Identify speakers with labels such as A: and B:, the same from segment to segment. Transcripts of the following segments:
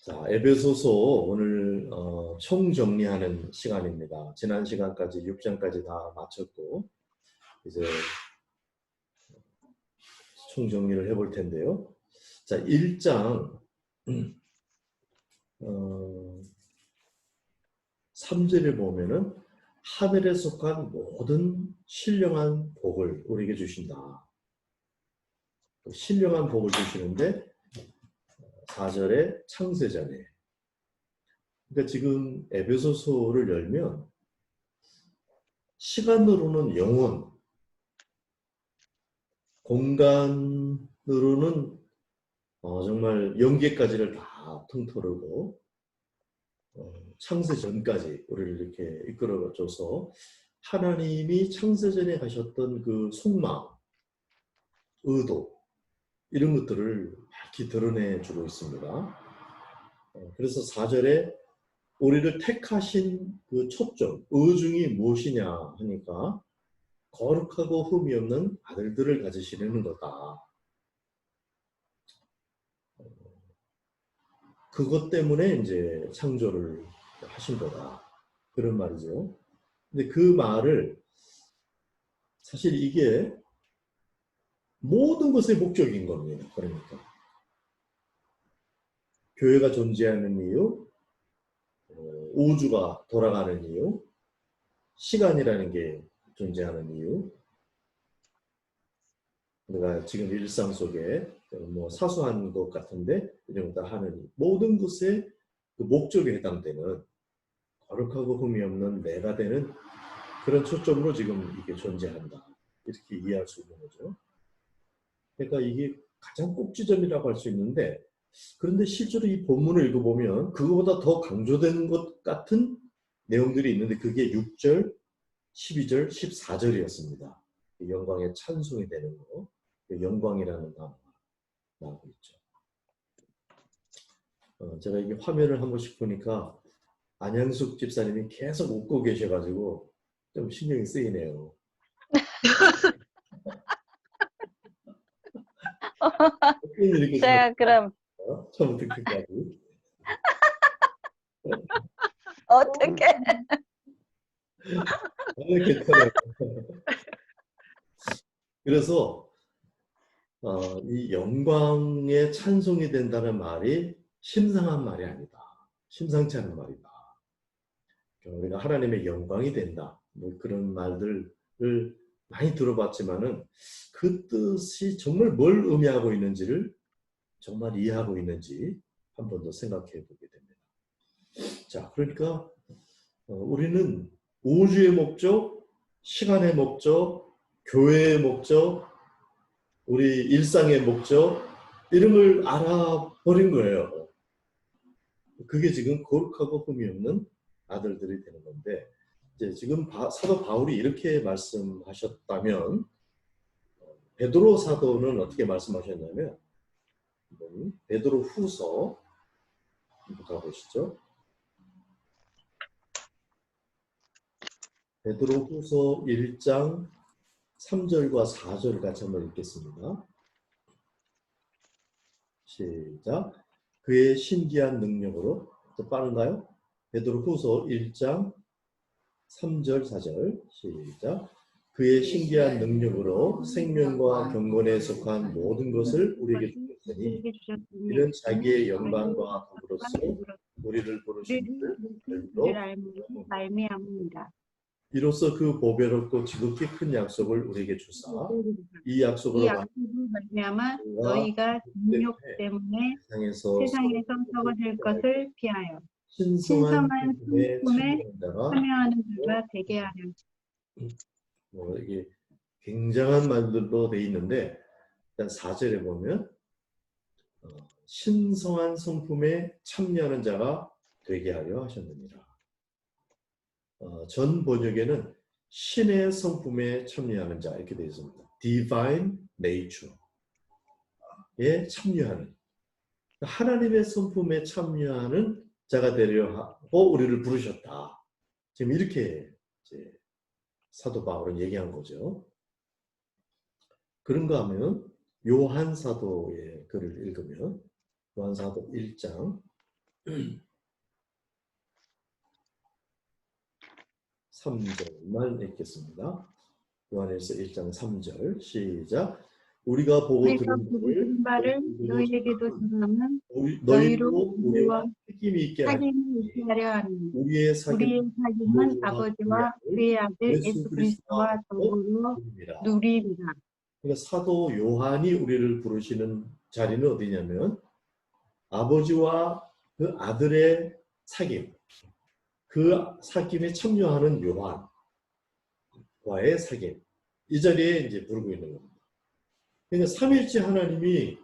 A: 자, 에베소서 오늘 총정리하는 시간입니다. 지난 시간까지 6장까지 다 마쳤고 이제 총정리를 해볼 텐데요. 자, 1장 3절에 보면은 하늘에 속한 모든 신령한 복을 우리에게 주신다. 신령한 복을 주시는데 4절에 창세전에, 그러니까 지금 에베소서를 열면 시간으로는 영원, 공간으로는 정말 영계까지를 다 통틀고 창세전까지 우리를 이렇게 이끌어줘서 하나님이 창세전에 하셨던 그 속마음, 의도, 이런 것들을 밝히 드러내주고 있습니다. 그래서 4절에 우리를 택하신 그 초점, 의중이 무엇이냐 하니까 거룩하고 흠이 없는 아들들을 가지시려는 거다. 그것 때문에 이제 창조를 하신 거다. 그런 말이죠. 근데 그 말을 사실 이게 모든 것의 목적인 겁니다. 그러니까 교회가 존재하는 이유, 우주가 돌아가는 이유, 시간이라는 게 존재하는 이유, 우리가 지금 일상 속에 뭐 사소한 것 같은데 이런 것 다 하는 모든 것의 그 목적에 해당되는 거룩하고 흠이 없는 내가 되는 그런 초점으로 지금 이게 존재한다. 이렇게 이해할 수 있는 거죠. 그러니까 이게 가장 꼭지점이라고 할 수 있는데, 그런데 실제로 이 본문을 읽어보면 그거보다 더 강조된 것 같은 내용들이 있는데 그게 6절, 12절, 14절이었습니다. 영광의 찬송이 되는 거, 영광이라는 단어가 나오고 있죠. 제가 이게 화면을 한 번씩 보니까 안양숙 집사님이 계속 웃고 계셔가지고 좀 신경이 쓰이네요.
B: 제가 그럼
A: 처음부터 끝까지.
B: 어떻게?
A: 괜찮아요. 그래서 이 영광의 찬송이 된다는 말이 심상한 말이 아니다. 심상치 않은 말이다. 우리가 하나님의 영광이 된다. 뭐 그런 말들을 많이 들어봤지만은 그 뜻이 정말 뭘 의미하고 있는지를 정말 이해하고 있는지 한 번 더 생각해 보게 됩니다. 자, 그러니까 우리는 우주의 목적, 시간의 목적, 교회의 목적, 우리 일상의 목적, 이런 걸 알아버린 거예요. 그게 지금 거룩하고 흠이 없는 아들들이 되는 건데, 이제 지금 사도 바울이 이렇게 말씀하셨다면 베드로 사도는 어떻게 말씀하셨냐면, 베드로 후서 가보시죠. 베드로 후서 1장 3절과 4절을 같이 한번 읽겠습니다. 시작. 그의 신기한 능력으로, 더 빠른가요? 베드로 후서 1장 3절 4절 시작. 그의 신기한 능력으로 생명과 경건에 속한 모든 것을 우리에게 주셨으니 이는 자기의 영광과 덕으로서 우리를 부르신
B: 말미암습니다.
A: 이로써 그 보배롭고 지극히 큰 약속을 우리에게 주사 이 약속으로
B: 말미암아 너희가 능력 때문에 세상에서 썩어질 것을 피하여 신성한 성품에 참여하는 자가 되게 하려.
A: 이게 굉장한 말들로 돼 있는데 일단 4절에 보면 신성한 성품에 참여하는 자가 되게 하려 하셨느니라. 전 번역에는 신의 성품에 참여하는 자 이렇게 되어 있습니다. Divine Nature에 참여하는, 하나님의 성품에 참여하는 자가 되려 하고 우리를 부르셨다. 지금 이렇게 이제 사도 바울은 얘기한 거죠. 그런가 하면 요한 사도의 글을 읽으면 요한 사도 1장 3절만 읽겠습니다. 요한일서 1장 3절 시작. 우리가 보고
B: 우리가
A: 들은
B: 보고 들은 바를 너희에게도 전하면
A: 너희로 우리와 사귐이 있게
B: 하려 하니
A: 우리의
B: 사귐은 아버지와 그의 아들 예수 그리스도와 더불어 누리리라.
A: 그러니까 사도 요한이 우리를 부르시는 자리는 어디냐면 아버지와 그 아들의 사귐, 그 사귐에 참여하는 요한과의 사귐, 이 자리에 이제 부르고 있는 겁니다. 그러니까 삼일째 하나님이,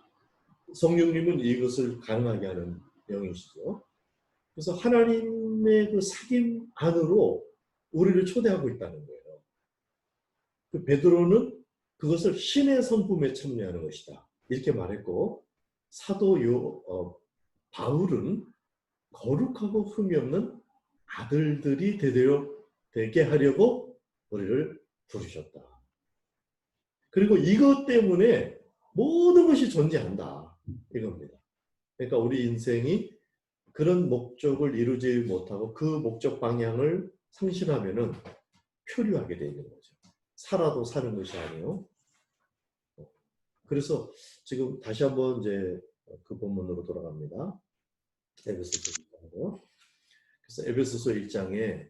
A: 성령님은 이것을 가능하게 하는 영이시죠. 그래서 하나님의 그 사귐 안으로 우리를 초대하고 있다는 거예요. 그 베드로는 그것을 신의 성품에 참여하는 것이다, 이렇게 말했고, 사도 바울은 거룩하고 흠이 없는 아들들이 되게 하려고 우리를 부르셨다. 그리고 이것 때문에 모든 것이 존재한다, 이겁니다. 그러니까 우리 인생이 그런 목적을 이루지 못하고 그 목적 방향을 상실하면은 표류하게 되어 있는 거죠. 살아도 사는 것이 아니에요. 그래서 지금 다시 한번 이제 그 본문으로 돌아갑니다. 에베소서 1장으로. 그래서 에베소서 1장에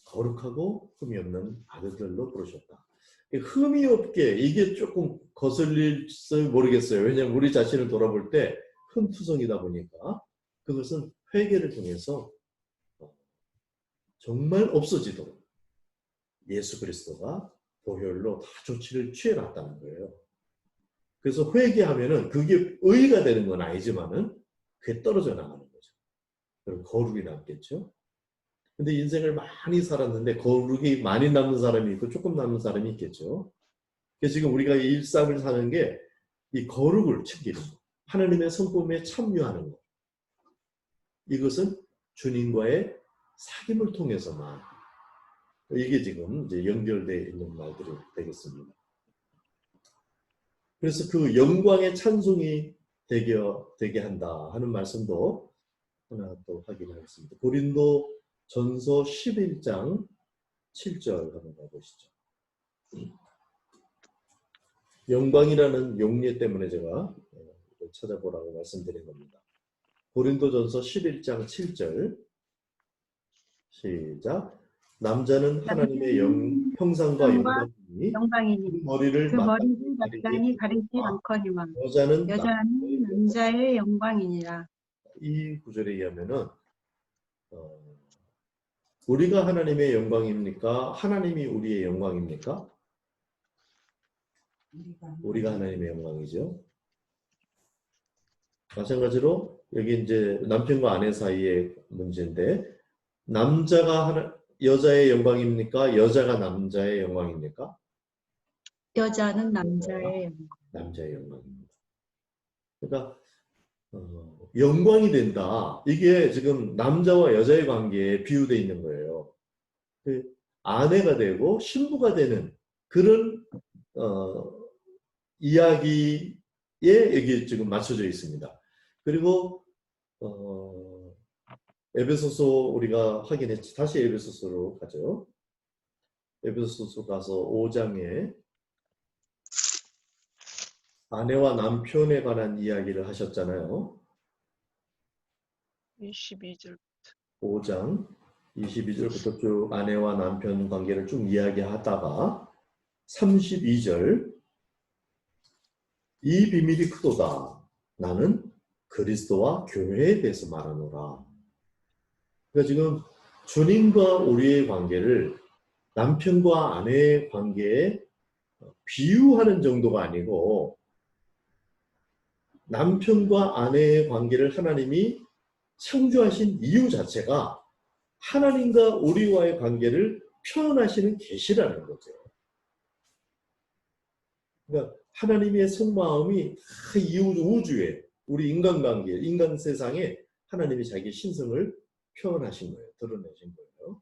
A: 거룩하고 흠이 없는 아들들로 부르셨다. 흠이 없게, 이게 조금 거슬릴지 모르겠어요. 왜냐하면 우리 자신을 돌아볼 때 흠투성이다 보니까 그것은 회개를 통해서 정말 없어지도록 예수 그리스도가 보혈로 다 조치를 취해놨다는 거예요. 그래서 회개하면은 그게 의가 되는 건 아니지만은 그게 떨어져 나가는 거죠. 그럼 거룩이 남겠죠. 근데 인생을 많이 살았는데 거룩이 많이 남는 사람이 있고 조금 남는 사람이 있겠죠. 그래서 지금 우리가 이 일상을 사는 게 이 거룩을 챙기는 거, 하나님의 성품에 참여하는 거, 이것은 주님과의 사귐을 통해서만, 이게 지금 이제 연결되어 있는 말들이 되겠습니다. 그래서 그 영광의 찬송이 되게 한다 하는 말씀도 하나 또 확인하겠습니다. 고린도 전서 11장 7절 한번 가보시죠. 영광이라는 용례 때문에 제가 찾아보라고 말씀드린 겁니다. 고린도전서 11장 7절 시작. 남자는 하나님의 형상과 영광이니 그 머리를
B: 마땅히 가리지 않거니와 여자는 남자의 영광이니라.
A: 이 구절에 의하면은 우리가 하나님의 영광입니까? 하나님이 우리의 영광입니까? 우리가 하나님의 영광이죠. 마찬가지로 여기 이제 남편과 아내 사이의 문제인데, 남자가 여자의 영광입니까? 여자가 남자의 영광입니까?
B: 여자는 남자의
A: 영광입니다. 그러니까 영광이 된다, 이게 지금 남자와 여자의 관계에 비유되어 있는 거예요. 그 아내가 되고 신부가 되는 그런 이야기에 여기 지금 맞춰져 있습니다. 그리고 에베소서 우리가 확인했지. 다시 에베소서로 가죠. 에베소서 가서 5장에 아내와 남편에 관한 이야기를 하셨잖아요.
C: 22절.
A: 5장 22절부터 쭉 아내와 남편 관계를 쭉 이야기하다가 32절, 이 비밀이 크도다. 나는 그리스도와 교회에 대해서 말하노라. 그러니까 지금 주님과 우리의 관계를 남편과 아내의 관계에 비유하는 정도가 아니고, 남편과 아내의 관계를 하나님이 창조하신 이유 자체가 하나님과 우리와의 관계를 표현하시는 계시라는 거죠. 그러니까 하나님의 속마음이 이 우주에, 우리 인간관계, 인간 세상에 하나님이 자기 신성을 표현하신 거예요. 드러내신 거예요.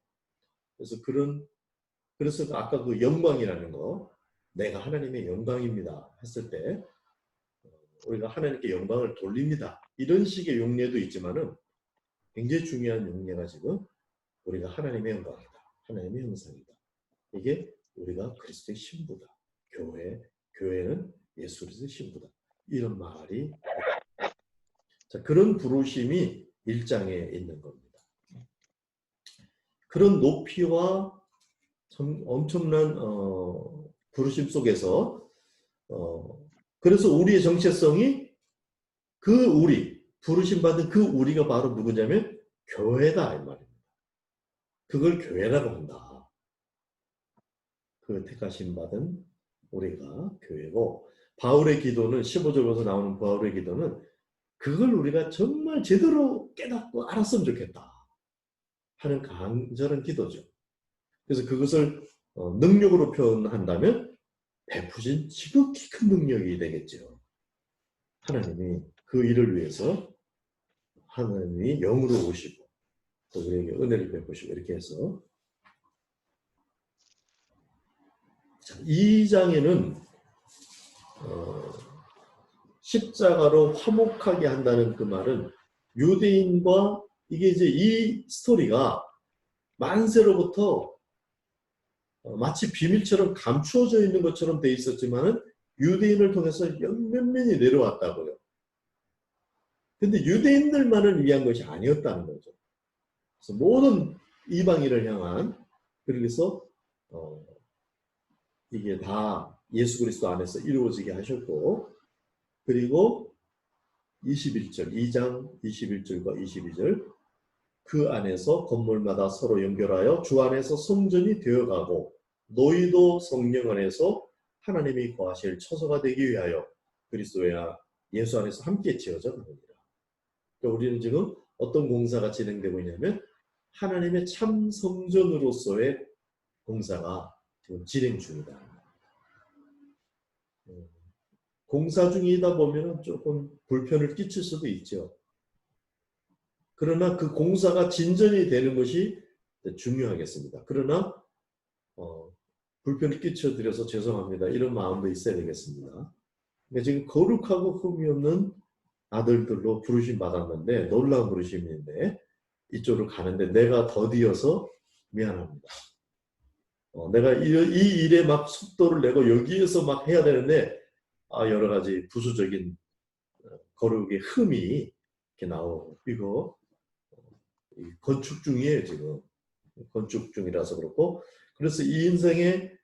A: 그래서 아까 그 영광이라는 거, 내가 하나님의 영광입니다 했을 때 우리가 하나님께 영광을 돌립니다, 이런 식의 용례도 있지만은, 굉장히 중요한 용례가 지금 우리가 하나님의 영광이다. 하나님의 형상이다. 이게 우리가 그리스도의 신부다. 교회는 예수 그리스도의 신부다. 이런 말이 자, 그런 부르심이 1장에 있는 겁니다. 그런 높이와 엄청난 부르심 속에서 그래서 우리의 정체성이 부르심 받은 그 우리가 바로 누구냐면 교회다 이 말입니다. 그걸 교회라고 한다. 그 택하심 받은 우리가 교회고 바울의 기도는 15절에서 나오는 바울의 기도는 그걸 우리가 정말 제대로 깨닫고 알았으면 좋겠다 하는 간절한 기도죠. 그래서 그것을 능력으로 표현한다면 베푸신 지극히 큰 능력이 되겠죠. 하나님이 그 일을 위해서 하나님이 영으로 오시고 또 우리에게 은혜를 베푸시고 이렇게 해서 2장에는 십자가로 화목하게 한다는 그 말은 유대인과 이게 이제 이 스토리가 만세로부터 마치 비밀처럼 감추어져 있는 것처럼 돼 있었지만은 유대인을 통해서 면면이 내려왔다고요. 근데 유대인들만을 위한 것이 아니었다는 거죠. 그래서 모든 이방인을 향한 그래서 이게 다 예수 그리스도 안에서 이루어지게 하셨고 그리고 21절 2장 21절과 22절 그 안에서 건물마다 서로 연결하여 주 안에서 성전이 되어가고 너희도 성령 안에서 하나님이 거하실 처소가 되기 위하여 그리스도와 예수 안에서 함께 지어져 가느니라. 그러니까 우리는 지금 어떤 공사가 진행되고 있냐면 하나님의 참 성전으로서의 공사가 지금 진행 중이다. 공사 중이다 보면 조금 불편을 끼칠 수도 있죠. 그러나 그 공사가 진전이 되는 것이 중요하겠습니다. 그러나 불편을 끼쳐드려서 죄송합니다. 이런 마음도 있어야 되겠습니다. 그러니까 지금 거룩하고 흠이 없는 아들들로 부르심 받았는데 놀라운 부르심인데 이쪽으로 가는데 내가 더디어서 미안합니다. 내가 이 일에 막 속도를 내고 여기에서 막 해야 되는데 여러 가지 부수적인 거룩의 흠이 이렇게 나오고 이거 건축 중이에요 지금. 건축 중이라서 그렇고 그래서 이 인생의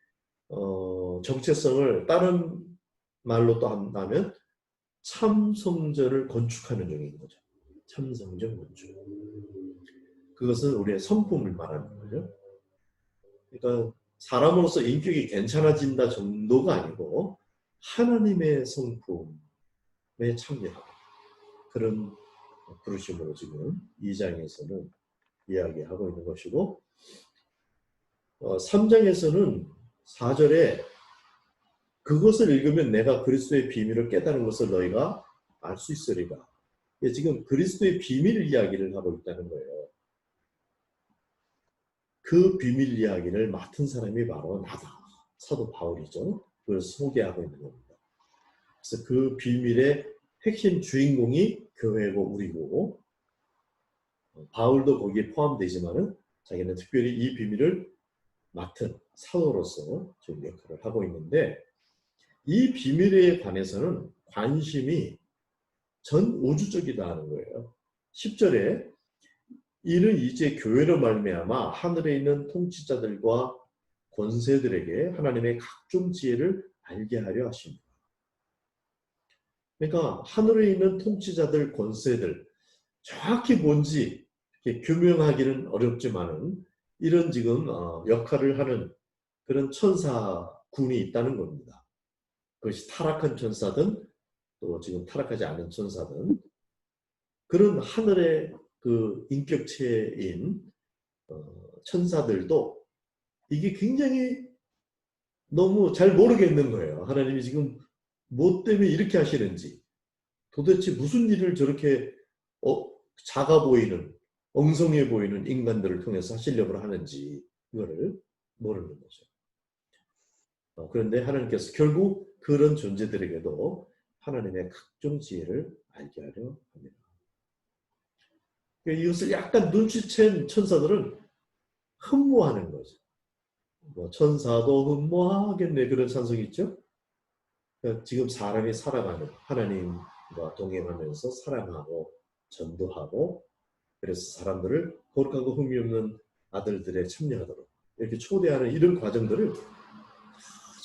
A: 정체성을 다른 말로 또 한다면 참성전을 건축하는 중인 거죠. 참성전 건축. 그것은 우리의 성품을 말하는 거죠. 그러니까 사람으로서 인격이 괜찮아진다 정도가 아니고 하나님의 성품에 참여하고 그런 부르심으로 지금 2장에서는 이야기하고 있는 것이고 3장에서는 4절에 그것을 읽으면 내가 그리스도의 비밀을 깨달은 것을 너희가 알 수 있으리라. 지금 그리스도의 비밀 이야기를 하고 있다는 거예요. 그 비밀 이야기를 맡은 사람이 바로 나다. 사도 바울이죠. 그걸 소개하고 있는 겁니다. 그래서 그 비밀의 핵심 주인공이 교회고 우리고 바울도 거기에 포함되지만은 자기는 특별히 이 비밀을 맡은 사도로서 지금 역할을 하고 있는데 이 비밀에 관해서는 관심이 전 우주적이다 하는 거예요. 10절에 이는 이제 교회로 말미암아 하늘에 있는 통치자들과 권세들에게 하나님의 각종 지혜를 알게 하려 하십니다. 그러니까 하늘에 있는 통치자들, 권세들 정확히 뭔지 규명하기는 어렵지만은 이런 지금 역할을 하는 그런 천사군이 있다는 겁니다. 그것이 타락한 천사든 또 지금 타락하지 않은 천사든 그런 하늘의 그 인격체인 천사들도 이게 굉장히 너무 잘 모르겠는 거예요. 하나님이 지금 뭐 때문에 이렇게 하시는지 도대체 무슨 일을 저렇게 작아 보이는 엉성해 보이는 인간들을 통해서 하시려고 하는지 이거를 모르는 거죠. 그런데 하나님께서 결국 그런 존재들에게도 하나님의 각종 지혜를 알게 하려 합니다. 이것을 약간 눈치챈 천사들은 흠모하는 거죠. 뭐 천사도 흠모하겠네 그런 찬송이 있죠. 그러니까 지금 사람이 살아가는 하나님과 동행하면서 사랑하고 전도하고 그래서 사람들을 거룩하고 흠이 없는 아들들에 참여하도록 이렇게 초대하는 이런 과정들을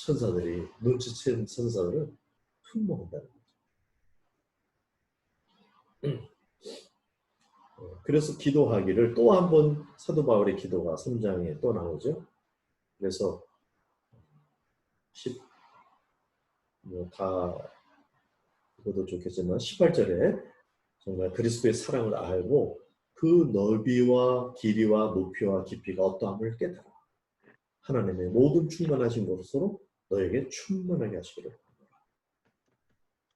A: 천사들이 눈치챈 천사들은 흠모한다는 거죠. 그래서 기도하기를 또 한 번 사도 바울의 기도가 3장에 또 나오죠. 그래서 다 그것도 좋겠지만 18절에 정말 그리스도의 사랑을 알고 그 넓이와 길이와 높이와 깊이가 어떠함을 깨달아 하나님의 모든 충만하신 것으로 너에게 충만하게 하시기를 바랍니다.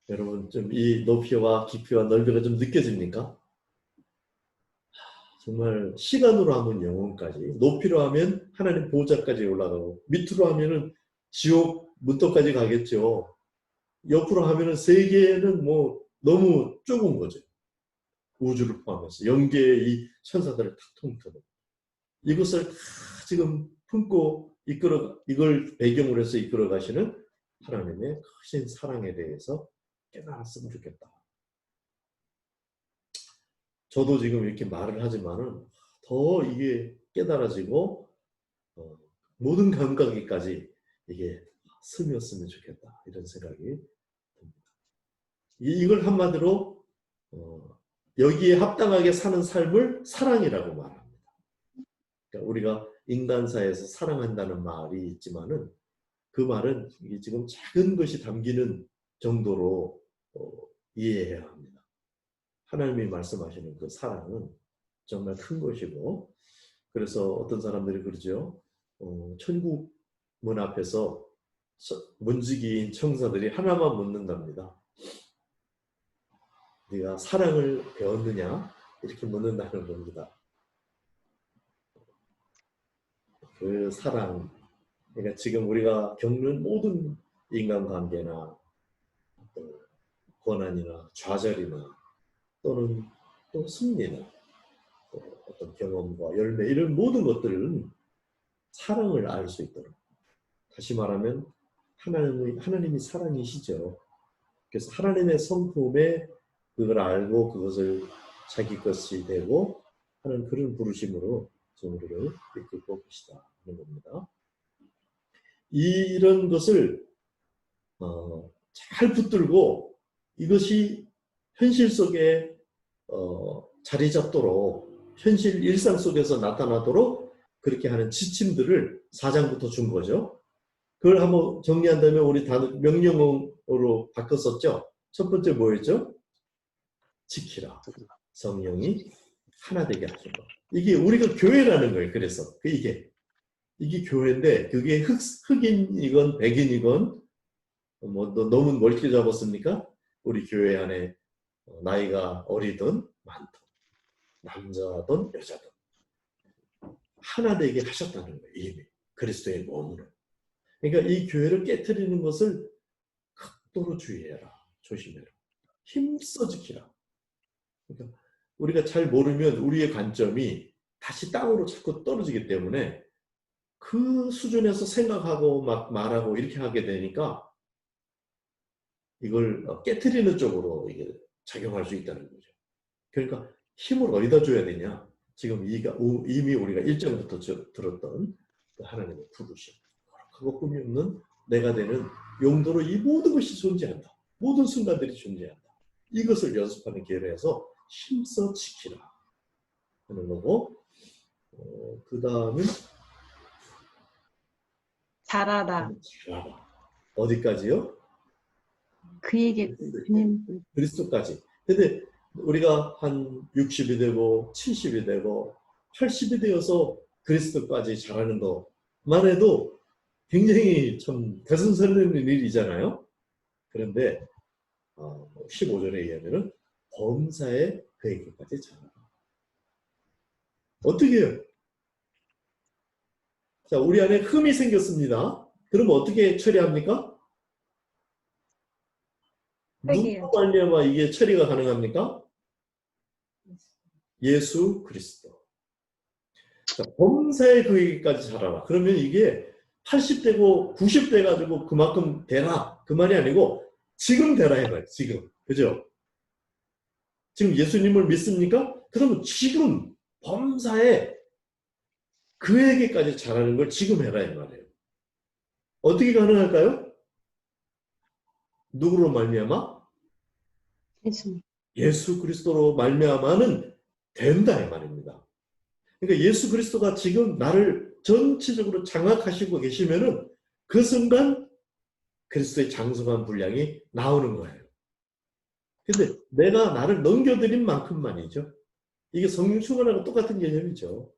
A: 여러분 좀 이 높이와 깊이와 넓이가 좀 느껴집니까? 정말 시간으로 하면 영혼까지, 높이로 하면 하나님 보호자까지 올라가고 밑으로 하면은 지옥 문턱까지 가겠죠. 옆으로 하면은 세계는 뭐 너무 좁은 거죠. 우주를 포함해서 영계의 이 천사들을 다 통틀어 이것을 다 지금 품고 이걸 배경으로 해서 이끌어 가시는 하나님의 크신 사랑에 대해서 깨달았으면 좋겠다. 저도 지금 이렇게 말을 하지만은 더 이게 깨달아지고 모든 감각이까지 이게 스며쓰면 좋겠다 이런 생각이 듭니다. 이걸 한마디로 여기에 합당하게 사는 삶을 사랑이라고 말합니다. 그러니까 우리가 인간사에서 사랑한다는 말이 있지만은 그 말은 이게 지금 작은 것이 담기는 정도로 이해해야 합니다. 하나님이 말씀하시는 그 사랑은 정말 큰 것이고 그래서 어떤 사람들이 그러죠. 천국 문 앞에서 문지기인 청사들이 하나만 묻는답니다. 네가 사랑을 배웠느냐? 이렇게 묻는다는 겁니다. 그 사랑, 그러니까 지금 우리가 겪는 모든 인간관계나 고난이나 좌절이나 또는 또 승리나 또 어떤 경험과 열매 이런 모든 것들은 사랑을 알 수 있도록 다시 말하면 하나님이 사랑이시죠. 그래서 하나님의 성품에 그걸 알고 그것을 자기 것이 되고 하는 그런 부르심으로 우리를 이끌고 계시다 하는 겁니다. 이런 것을 잘 붙들고 이것이 현실 속에 자리 잡도록 현실 일상 속에서 나타나도록 그렇게 하는 지침들을 4장부터 준 거죠. 그걸 한번 정리한다면 우리 단어 명령어로 바꿨었죠. 첫 번째 뭐였죠? 지키라. 성령이 하나 되게 하신 것. 이게 우리가 교회라는 거예요. 그래서 이게 교회인데 그게 흑인이건 백인이건 뭐 너무 멀게 잡았습니까? 우리 교회 안에 나이가 어리든 많든 남자든 여자든 하나 되게 하셨다는 거예요. 이미 그리스도의 몸으로. 그러니까 이 교회를 깨트리는 것을 극도로 주의해라. 조심해라. 힘써 지키라. 그러니까 우리가 잘 모르면 우리의 관점이 다시 땅으로 자꾸 떨어지기 때문에 그 수준에서 생각하고 막 말하고 이렇게 하게 되니까 이걸 깨트리는 쪽으로 이게 작용할 수 있다는 거죠. 그러니까 힘을 어디다 줘야 되냐? 지금 이미 우리가 1장부터 들었던 하나님의 부르심. 거룩하고 꿈이 없는 내가 되는 용도로 이 모든 것이 존재한다. 모든 순간들이 존재한다. 이것을 연습하는 기회에서 힘써 지키라 하는 거고 그 다음은
B: 잘하라.
A: 어디까지요?
B: 그에게
A: 그리스도까지. 근데 우리가 한 60이 되고 70이 되고 80이 되어서 그리스도까지 잘하는 것만 해도 굉장히 참 가슴 설레는 일이잖아요. 그런데 15절에 의하면 범사에 그에게까지 잘하라. 어떻게 해요? 자, 우리 안에 흠이 생겼습니다. 그러면 어떻게 처리합니까? 누구 말미암아 이게 처리가 가능합니까? 예수 그리스도. 자, 범사에 그에게까지 자라라. 그러면 이게 80대고 90대 가지고 그만큼 되라. 그 말이 아니고 지금 되라 해봐요. 지금. 그죠? 지금 예수님을 믿습니까? 그러면 지금 범사에 그에게까지 자라는 걸 지금 해라 이 말이에요. 어떻게 가능할까요? 누구로 말미암아?
B: 예수.
A: 예수 그리스도로 말미암아는 된다 이 말입니다. 그러니까 예수 그리스도가 지금 나를 전체적으로 장악하시고 계시면은 그 순간 그리스도의 장성한 분량이 나오는 거예요. 근데 내가 나를 넘겨드린 만큼만이죠. 이게 성령 충만하고 똑같은 개념이죠.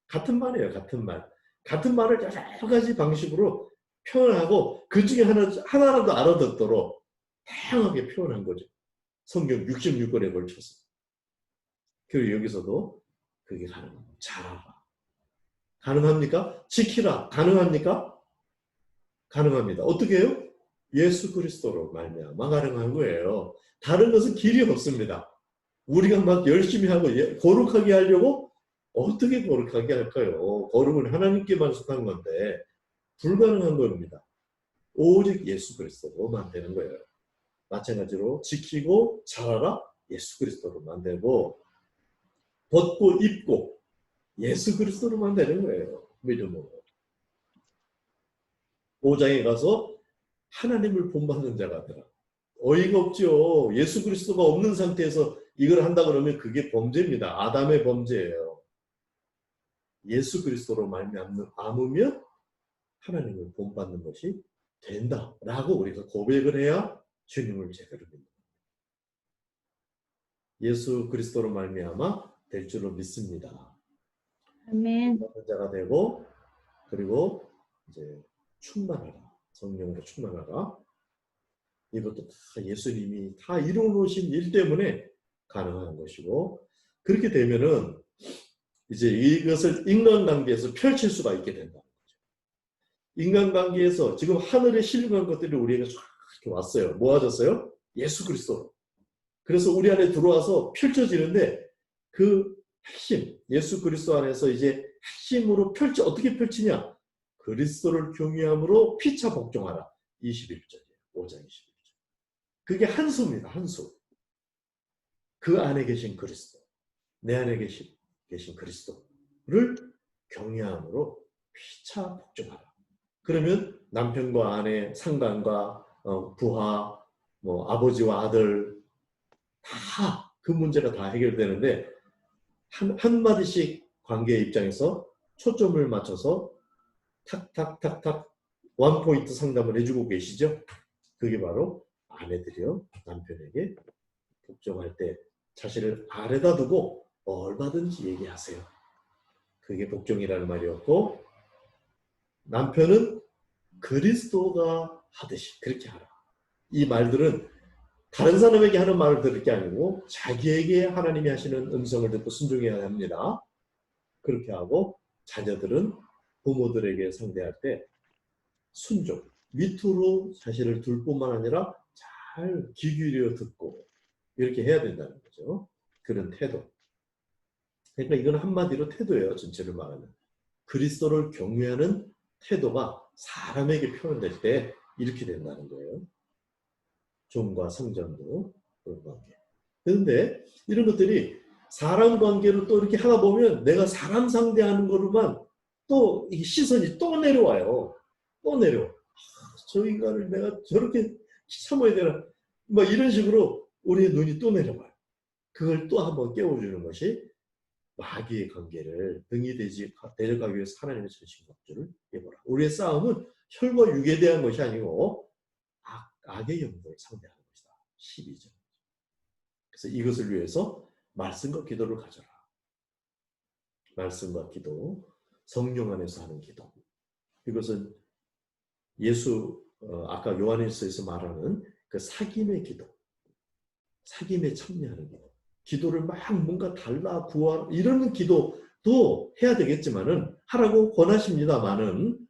A: 같은 말이에요. 같은 말. 같은 말을 여러 가지 방식으로 표현하고 그 중에 하나라도 알아듣도록 다양하게 표현한 거죠. 성경 66권에 걸쳐서. 그리고 여기서도 그게 가능합니다. 잘하라. 가능합니까? 지키라. 가능합니까? 가능합니다. 어떻게 해요? 예수 그리스도로 말미암아 가능한 거예요. 다른 것은 길이 없습니다. 우리가 막 열심히 하고 거룩하게 하려고 어떻게 거룩하게 할까요? 거룩은 하나님께만 속한 건데 불가능한 겁니다. 오직 예수 그리스도로만 되는 거예요. 마찬가지로 지키고 잘하라 예수 그리스도로만 되고 벗고 입고 예수 그리스도로만 되는 거예요. 믿음으로. 5장에 가서 하나님을 본받는 자가 되라. 어이가 없죠. 예수 그리스도가 없는 상태에서 이걸 한다 그러면 그게 범죄입니다. 아담의 범죄예요. 예수 그리스도로 말미암으면 하나님을 본받는 것이 된다라고 우리가 고백을 해야 주님을 제대로 믿는 겁니다. 예수 그리스도로 말미암아 될 줄로 믿습니다.
B: 아멘.
A: 본받는 자가 되고 그리고 이제 충만하라. 성령으로 충만하라. 이것도 다 예수님이 다 이루어놓으신 일 때문에 가능한 것이고 그렇게 되면은 이제 이것을 인간관계에서 펼칠 수가 있게 된다는 거죠. 인간관계에서 지금 하늘에 신령한 것들이 우리에게 쫙 이렇게 왔어요. 모아졌어요? 예수 그리스도로. 그래서 우리 안에 들어와서 펼쳐지는데 그 핵심, 예수 그리스도 안에서 이제 핵심으로 어떻게 펼치냐? 그리스도를 경외함으로 피차 복종하라. 21절이에요. 5장 21절. 그게 한 수입니다. 한 수. 그 안에 계신 그리스도. 내 안에 계신 그리스도를 경외함으로 피차 복종하라. 그러면 남편과 아내, 상간과 부하, 아버지와 아들 다 그 문제가 다 해결되는데 한마디씩 관계의 입장에서 초점을 맞춰서 탁탁탁탁 원포인트 상담을 해주고 계시죠. 그게 바로 아내들이요. 남편에게 복종할 때 자신을 아래다 두고 얼마든지 얘기하세요. 그게 복종이라는 말이었고 남편은 그리스도가 하듯이 그렇게 하라. 이 말들은 다른 사람에게 하는 말을 들을 게 아니고 자기에게 하나님이 하시는 음성을 듣고 순종해야 합니다. 그렇게 하고 자녀들은 부모들에게 상대할 때 순종, 밑으로 자신을 둘 뿐만 아니라 잘 귀 기울여 듣고 이렇게 해야 된다는 거죠. 그런 태도. 그러니까 이건 한마디로 태도예요. 전체를 말하면. 그리스도를 경외하는 태도가 사람에게 표현될 때 이렇게 된다는 거예요. 종과 성전도 그런 관계. 그런데 이런 것들이 사람 관계로 또 이렇게 하다 보면 내가 사람 상대하는 거로만 또 이 시선이 또 내려와요. 또 내려와. 저 인간을 내가 저렇게 참아야 되나. 뭐 이런 식으로 우리의 눈이 또 내려와요. 그걸 또 한번 깨워주는 것이 마귀의 관계를 등이 대적하기 위해서 하나님의 전신갑주를 입어라. 우리의 싸움은 혈과 육에 대한 것이 아니고 악의 영들을 상대하는 것이다. 12절. 그래서 이것을 위해서 말씀과 기도를 가져라. 말씀과 기도, 성령 안에서 하는 기도. 이것은 아까 요한일서에서 말하는 그 사귐의 기도, 사귐에 참여하는 기도. 기도를 막 뭔가 달라 구하 이러는 기도도 해야 되겠지만은 하라고 권하십니다만은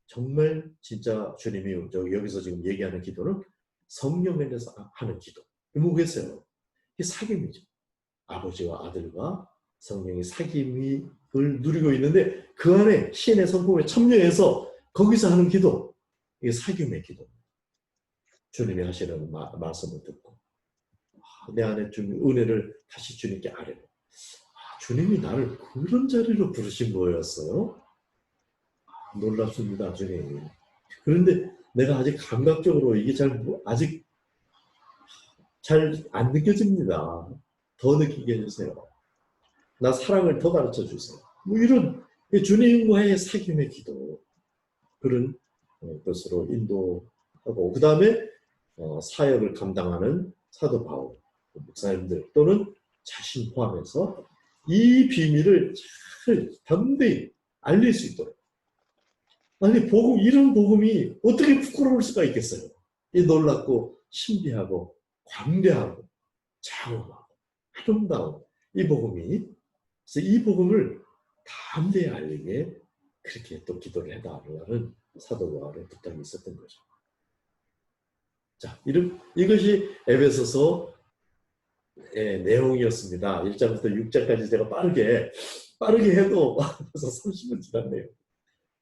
A: 정말 진짜 주님이 여기서 지금 얘기하는 기도는 성령 안에서 하는 기도. 뭐겠어요? 이게 사귐이죠. 아버지와 아들과 성령의 사귐을 누리고 있는데 그 안에 신의 성품에 참여해서 거기서 하는 기도, 이게 사귐의 기도. 주님이 하시는 말씀을 듣고 내 안에 좀 은혜를 다시 주님께 아뢰고 주님이 나를 그런 자리로 부르신 거였어요. 놀랍습니다, 주님. 그런데 내가 아직 감각적으로 이게 아직 잘 안 느껴집니다. 더 느끼게 해주세요. 나 사랑을 더 가르쳐 주세요. 뭐 이런 주님과의 사귐의 기도 그런 것으로 인도하고 그 다음에 사역을 감당하는 사도 바울 목사님들 또는 자신 포함해서 이 비밀을 잘 담대히 알릴 수 있도록. 아니 이런 복음이 어떻게 부끄러울 수가 있겠어요. 이 놀랍고 신비하고 광대하고 장엄하고 아름다운 이 복음이, 그래서 이 복음을 담대히 알리게 그렇게 또 기도를 해달라는 사도 바울의 부탁이 있었던 거죠. 자, 이것이 에베소서의 내용이었습니다. 1장부터 6장까지 제가 빠르게 해도 벌써 30분 지났네요.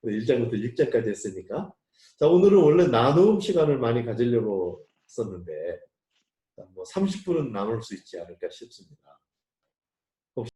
A: 1장부터 6장까지 했으니까. 자, 오늘은 원래 나눔 시간을 많이 가지려고 했었는데, 뭐 30분은 남을 수 있지 않을까 싶습니다.